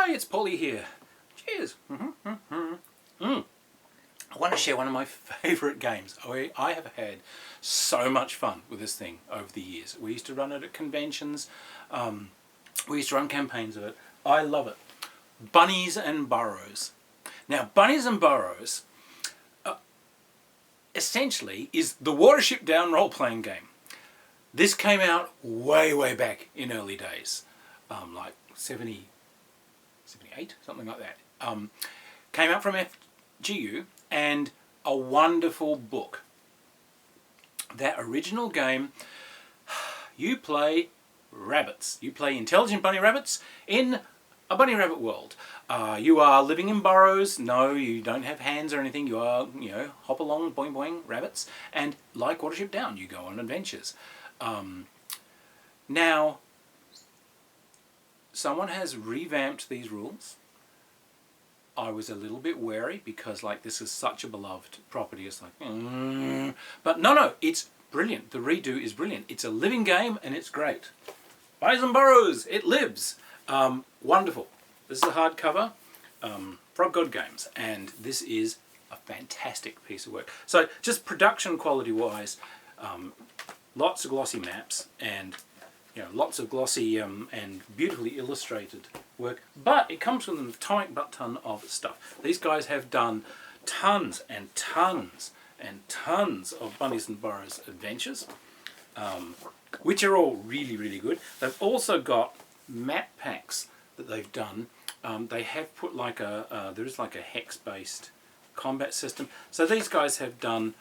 Hi, it's Polly here. Cheers. I want to share one of my favourite games. I have had so much fun with this thing over the years. We used to run it at conventions. We used to run campaigns of it. I love it. Bunnies and Burrows. Now, Bunnies and Burrows essentially is the Watership Down role-playing game. This came out way back in early days, like 70, 78, something like that. Came out from FGU, and a wonderful book. That original game, you play rabbits. You play intelligent bunny rabbits in a bunny rabbit world. You are living in burrows. No, you don't have hands or anything. You are, hop along, boing boing rabbits. And like Watership Down, you go on adventures. Now, someone has revamped these rules. I was a little bit wary because this is such a beloved property. It's like, but no, it's brilliant. The redo is brilliant. It's a living game and it's great. Bunnies and Burrows, it lives. Wonderful. This is a hardcover, Frog God Games, and this is a fantastic piece of work. So just production quality wise, lots of glossy maps and lots of glossy and beautifully illustrated work, but it comes with an atomic butt ton of stuff. These guys have done tons and tons and tons of Bunnies and Burrows adventures, which are all really good. They've also got map packs that they've done. They have put there is like a hex-based combat system. So these guys have done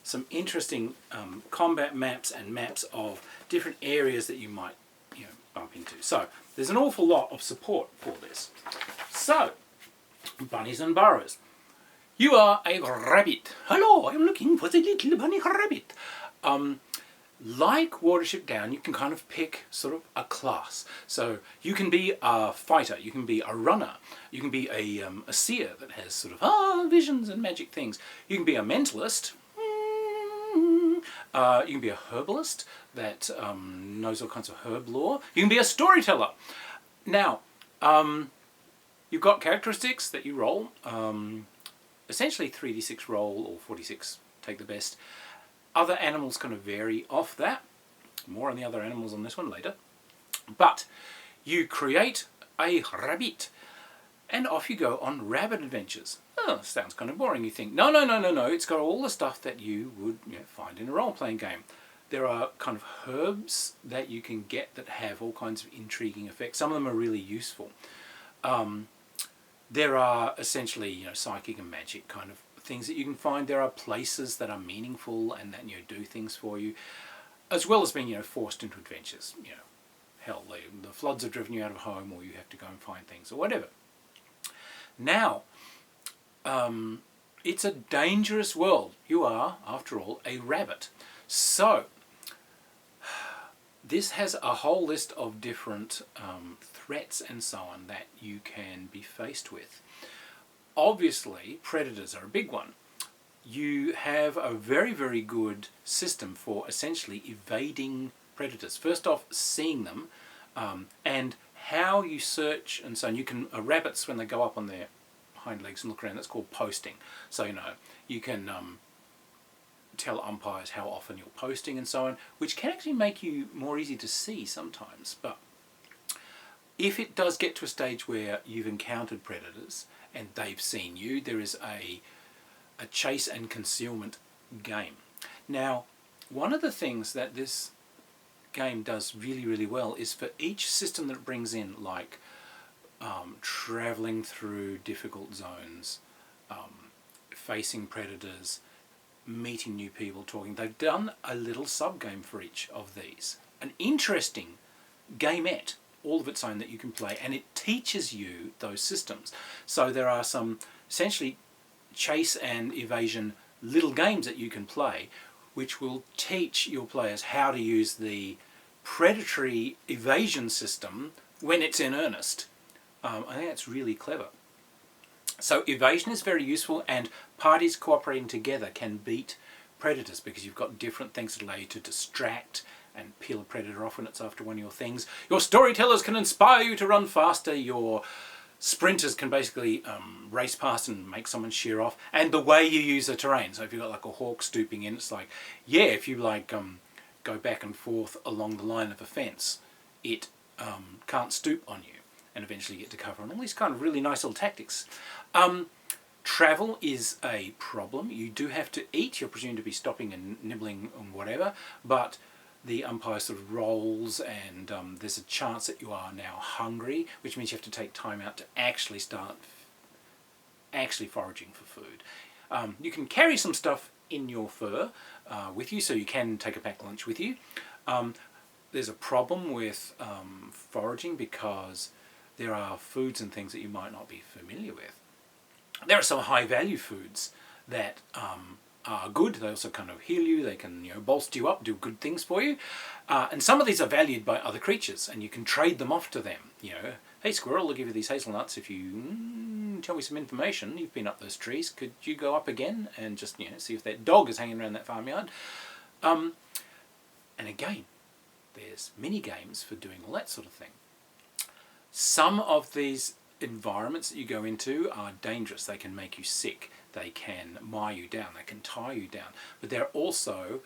some interesting combat maps and maps of different areas that you might bump into. So there's an awful lot of support for this. So, Bunnies and Burrows. You are a rabbit. Hello, I'm looking for the little bunny rabbit. Like Watership Down, you can kind of pick sort of a class. So you can be a fighter, you can be a runner, you can be a seer that has sort of visions and magic things. You can be a mentalist. You can be a herbalist that knows all kinds of herb lore. You can be a storyteller. Now, you've got characteristics that you roll. Essentially 3d6 roll or 46, take the best. Other animals kind of vary off that. More on the other animals on this one later. But you create a rabbit and off you go on rabbit adventures. Oh, sounds kind of boring, you think. No. It's got all the stuff that you would find in a role-playing game. There are kind of herbs that you can get that have all kinds of intriguing effects. Some of them are really useful. There are essentially psychic and magic kind of things that you can find. There are places that are meaningful and that do things for you, as well as being forced into adventures. Hell, the floods have driven you out of home, or you have to go and find things, or whatever. Now, it's a dangerous world. You are, after all, a rabbit. So, this has a whole list of different threats and so on that you can be faced with. Obviously, predators are a big one. You have a very good system for essentially evading predators. First off, seeing them, and how you search and so on. You can, rabbits, when they go up on their hind legs and look around, that's called posting. So you can tell umpires how often you're posting and so on, which can actually make you more easy to see sometimes. But if it does get to a stage where you've encountered predators and they've seen you, there is a chase and concealment game. Now, one of the things that this game does really well is for each system that it brings in, like traveling through difficult zones, facing predators, meeting new people, talking. They've done a little sub-game for each of these. An interesting gamette, all of its own, that you can play, and it teaches you those systems. So there are some essentially chase and evasion little games that you can play, which will teach your players how to use the predatory evasion system when it's in earnest. I think that's really clever. So evasion is very useful, and parties cooperating together can beat predators because you've got different things that allow you to distract and peel a predator off when it's after one of your things. Your storytellers can inspire you to run faster. Your sprinters can basically race past and make someone shear off, and the way you use the terrain. So if you've got like a hawk stooping in, it's like, yeah, if you like go back and forth along the line of a fence, it can't stoop on you, and eventually get to cover, and all these kind of really nice little tactics. Travel is a problem. You do have to eat. You're presumed to be stopping and nibbling and whatever, but the umpire sort of rolls, and there's a chance that you are now hungry, which means you have to take time out to actually start foraging for food. You can carry some stuff in your fur with you, so you can take a packed lunch with you. There's a problem with foraging because there are foods and things that you might not be familiar with. There are some high value foods that are good. They also kind of heal you. They can, bolster you up, do good things for you. And some of these are valued by other creatures, and you can trade them off to them. Hey squirrel, I'll give you these hazelnuts if you tell me some information. You've been up those trees. Could you go up again and just see if that dog is hanging around that farmyard? And again, there's mini games for doing all that sort of thing. Some of these environments that you go into are dangerous. They can make you sick. They can mire you down. They can tie you down. But there are also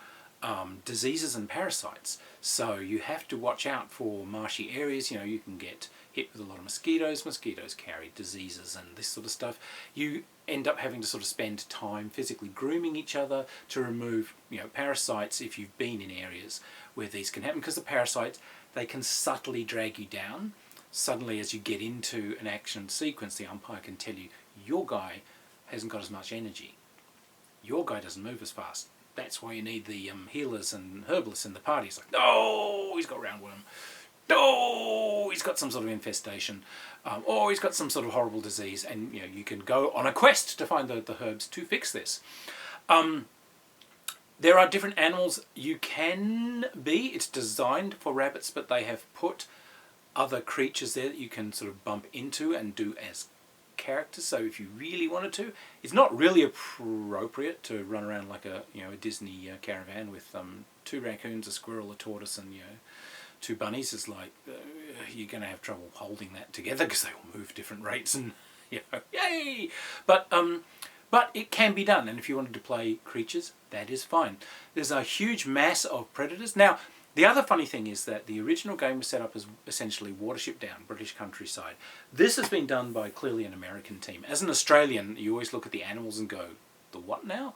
diseases and parasites. So you have to watch out for marshy areas. You can get hit with a lot of mosquitoes. Mosquitoes carry diseases and this sort of stuff. You end up having to sort of spend time physically grooming each other to remove parasites if you've been in areas where these can happen, because the parasites, they can subtly drag you down. Suddenly, as you get into an action sequence, the umpire can tell you, your guy hasn't got as much energy. Your guy doesn't move as fast. That's why you need the healers and herbalists in the party. It's like, no, he's got roundworm. No, he's got some sort of infestation. Or he's got some sort of horrible disease. And you can go on a quest to find the herbs to fix this. There are different animals you can be. It's designed for rabbits, but they have put other creatures there that you can sort of bump into and do as characters. So if you really wanted to, it's not really appropriate to run around like a Disney caravan with 2 raccoons, a squirrel, a tortoise, and 2 bunnies. It's like you're going to have trouble holding that together because they all move different rates, and yay! But it can be done, and if you wanted to play creatures, that is fine. There's a huge mass of predators. Now, the other funny thing is that the original game was set up as essentially Watership Down, British countryside. This has been done by clearly an American team. As an Australian, you always look at the animals and go, the what now?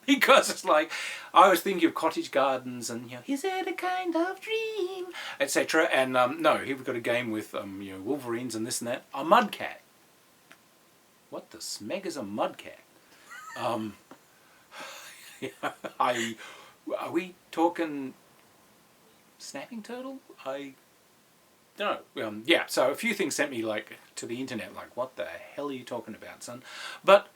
Because it's like, I was thinking of cottage gardens and, is it a kind of dream, etc. And no, here we've got a game with, wolverines and this and that. A mud cat. What the smeg is a mud cat? Are we talking snapping turtle? I don't know. Yeah, so a few things sent me to the internet, like, what the hell are you talking about, son? But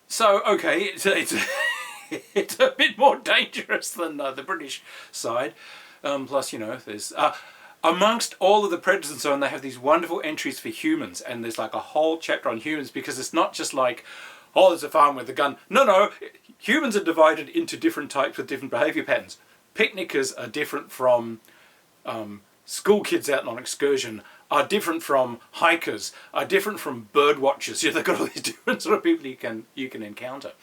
so okay, it's it's a bit more dangerous than the British side. Plus, there's amongst all of the predators and so on, they have these wonderful entries for humans, and there's like a whole chapter on humans, because it's not just like, oh, there's a farm with a gun. No, humans are divided into different types with different behaviour patterns. Picnickers are different from school kids out on excursion, are different from hikers, are different from bird watchers. They've got all these different sort of people you can encounter.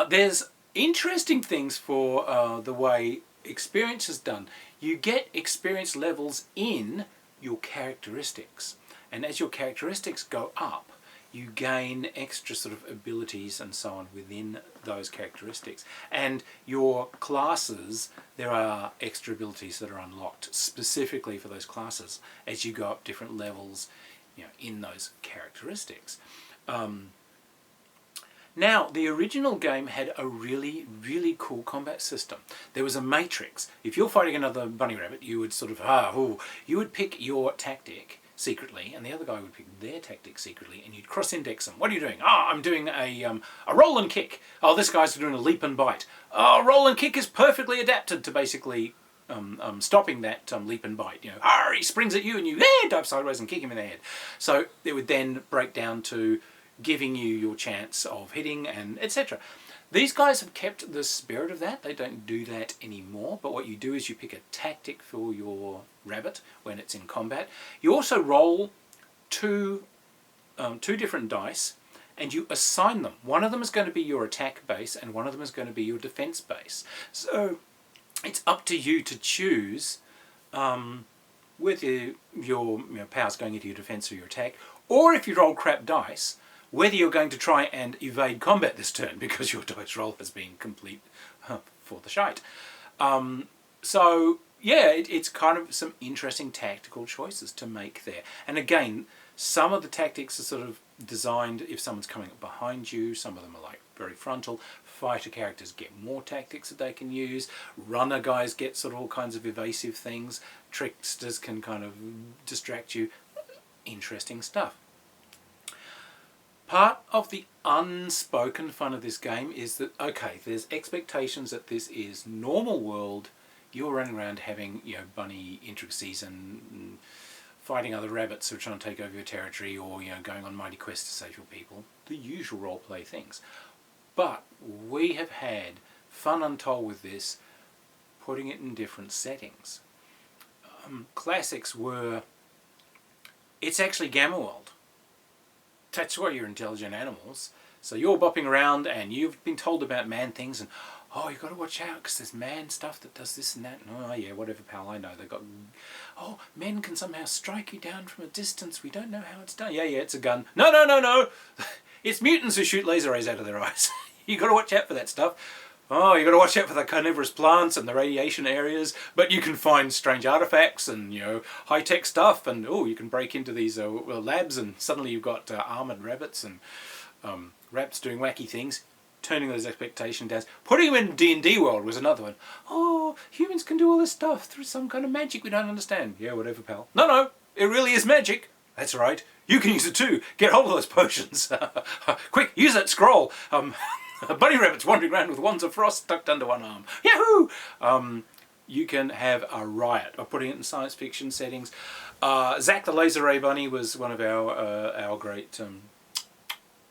There's interesting things for the way experience is done. You get experience levels in your characteristics, and as your characteristics go up, you gain extra sort of abilities and so on within those characteristics. And your classes, there are extra abilities that are unlocked specifically for those classes as you go up different levels, in those characteristics. Now, the original game had a really, really cool combat system. There was a matrix. If you're fighting another bunny rabbit, you would sort of, you would pick your tactic secretly, and the other guy would pick their tactic secretly, and you'd cross-index them. What are you doing? I'm doing a roll and kick. Oh, this guy's doing a leap and bite. Oh, roll and kick is perfectly adapted to basically stopping that leap and bite. He springs at you, and you dive sideways and kick him in the head. So it would then break down to giving you your chance of hitting, and etc. These guys have kept the spirit of that. They don't do that anymore. But what you do is you pick a tactic for your rabbit when it's in combat. You also roll two different dice, and you assign them. One of them is going to be your attack base, and one of them is going to be your defense base. So it's up to you to choose whether your power's going into your defense or your attack, or if you roll crap dice, whether you're going to try and evade combat this turn because your dice roll has been complete for the shite. So yeah, it's kind of some interesting tactical choices to make there. And again, some of the tactics are sort of designed if someone's coming up behind you. Some of them are like very frontal. Fighter characters get more tactics that they can use. Runner guys get sort of all kinds of evasive things. Tricksters can kind of distract you. Interesting stuff. Part of the unspoken fun of this game is that, okay, there's expectations that this is normal world. You're running around having, bunny intricacies and fighting other rabbits who are trying to take over your territory, or, going on mighty quests to save your people. The usual role-play things. But we have had fun untold with this, putting it in different settings. Classics were, it's actually Gamma World. That's why you're intelligent animals. So you're bopping around and you've been told about man things, and oh, you've got to watch out because there's man stuff that does this and that. And, oh yeah, whatever, pal, I know. They've got, oh, men can somehow strike you down from a distance. We don't know how it's done. Yeah, it's a gun. No. It's mutants who shoot laser rays out of their eyes. You got to watch out for that stuff. Oh, you got to watch out for the carnivorous plants and the radiation areas, but you can find strange artifacts and, high-tech stuff, and, oh, you can break into these labs, and suddenly you've got armoured rabbits and rabbits doing wacky things. Turning those expectations down. Putting them in D&D world was another one. Oh, humans can do all this stuff through some kind of magic we don't understand. Yeah, whatever, pal. No, it really is magic. That's right. You can use it too. Get hold of those potions. Quick, use that scroll. Bunny rabbits wandering around with wands of frost tucked under one arm. Yahoo! You can have a riot of putting it in science fiction settings. Zack the Laser Ray Bunny was one of our great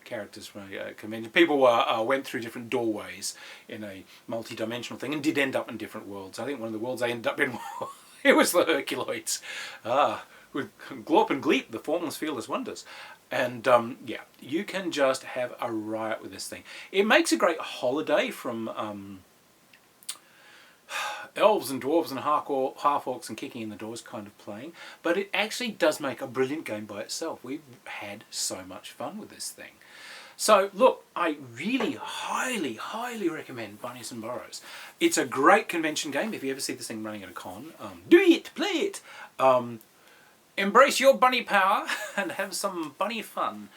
characters from a convention. People went through different doorways in a multi-dimensional thing and did end up in different worlds. I think one of the worlds they ended up in, it was the Herculoids. With Glorp and Gleep, the formless fearless wonders. And yeah, you can just have a riot with this thing. It makes a great holiday from elves and dwarves and half-orcs and kicking in the doors kind of playing, but it actually does make a brilliant game by itself. We've had so much fun with this thing. So look, I really highly recommend Bunnies and Burrows. It's a great convention game. If you ever see this thing running at a con, do it, play it. Embrace your bunny power and have some bunny fun.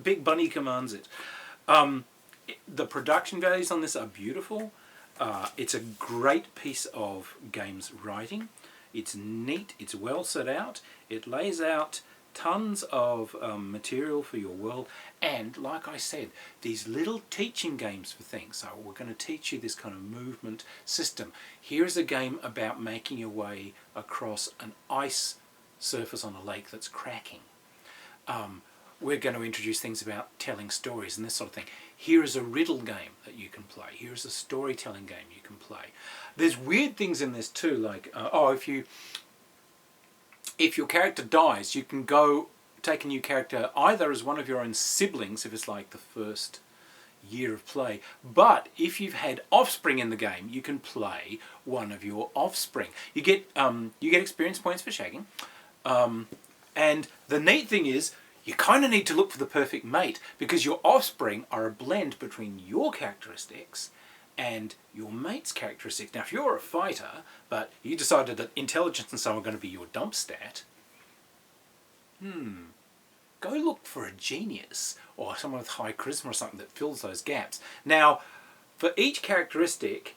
Big Bunny commands it. The production values on this are beautiful. It's a great piece of games writing. It's neat, it's well set out, it lays out tons of material for your world, and like I said, these little teaching games for things. So we're going to teach you this kind of movement system. Here's a game about making your way across an ice surface on a lake that's cracking. We're going to introduce things about telling stories and this sort of thing. Here is a riddle game that you can play. Here is a storytelling game you can play. There's weird things in this too, like, if your character dies, you can go take a new character either as one of your own siblings, if it's like the first year of play, but if you've had offspring in the game, you can play one of your offspring. You get experience points for shagging, and the neat thing is, you kind of need to look for the perfect mate, because your offspring are a blend between your characteristics and your mate's characteristics. Now, if you're a fighter, but you decided that intelligence and so on are going to be your dump stat, go look for a genius, or someone with high charisma or something that fills those gaps. Now, for each characteristic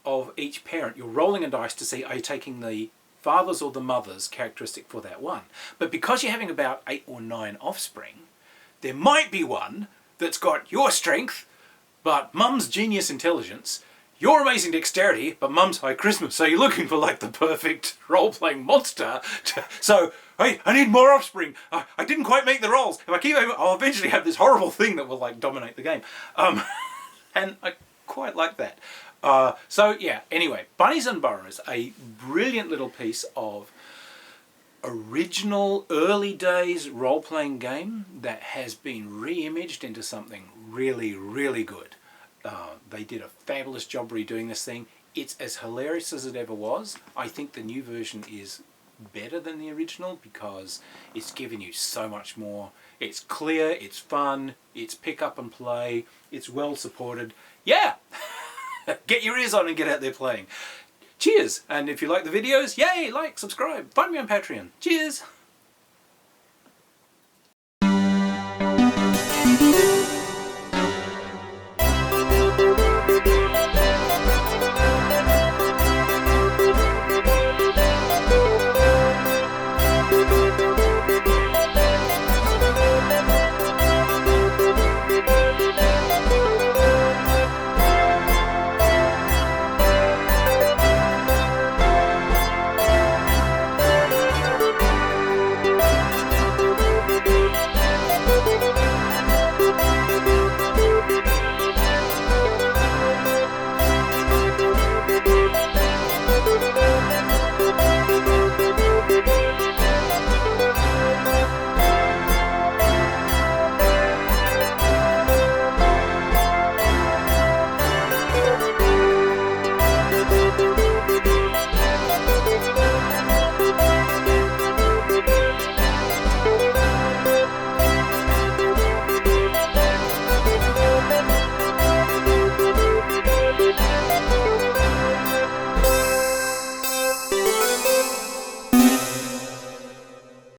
of each parent, you're rolling a dice to see, are you taking the father's or the mother's characteristic for that one. But because you're having about 8 or 9 offspring, there might be one that's got your strength, but mum's genius intelligence, You're amazing dexterity, but Mum's high Christmas, so you're looking for like the perfect role-playing monster. So, hey, I need more offspring. I didn't quite make the rolls. If I keep, I'll eventually have this horrible thing that will like dominate the game. And I quite like that. So yeah, anyway, Bunnies and Burrows, a brilliant little piece of original early days role-playing game that has been re-imaged into something really, really good. They did a fabulous job redoing this thing. It's as hilarious as it ever was. I think the new version is better than the original because it's given you so much more. It's clear, it's fun, it's pick up and play, it's well supported. Yeah! Get your ears on and get out there playing. Cheers! And if you like the videos, yay, like, subscribe, find me on Patreon. Cheers!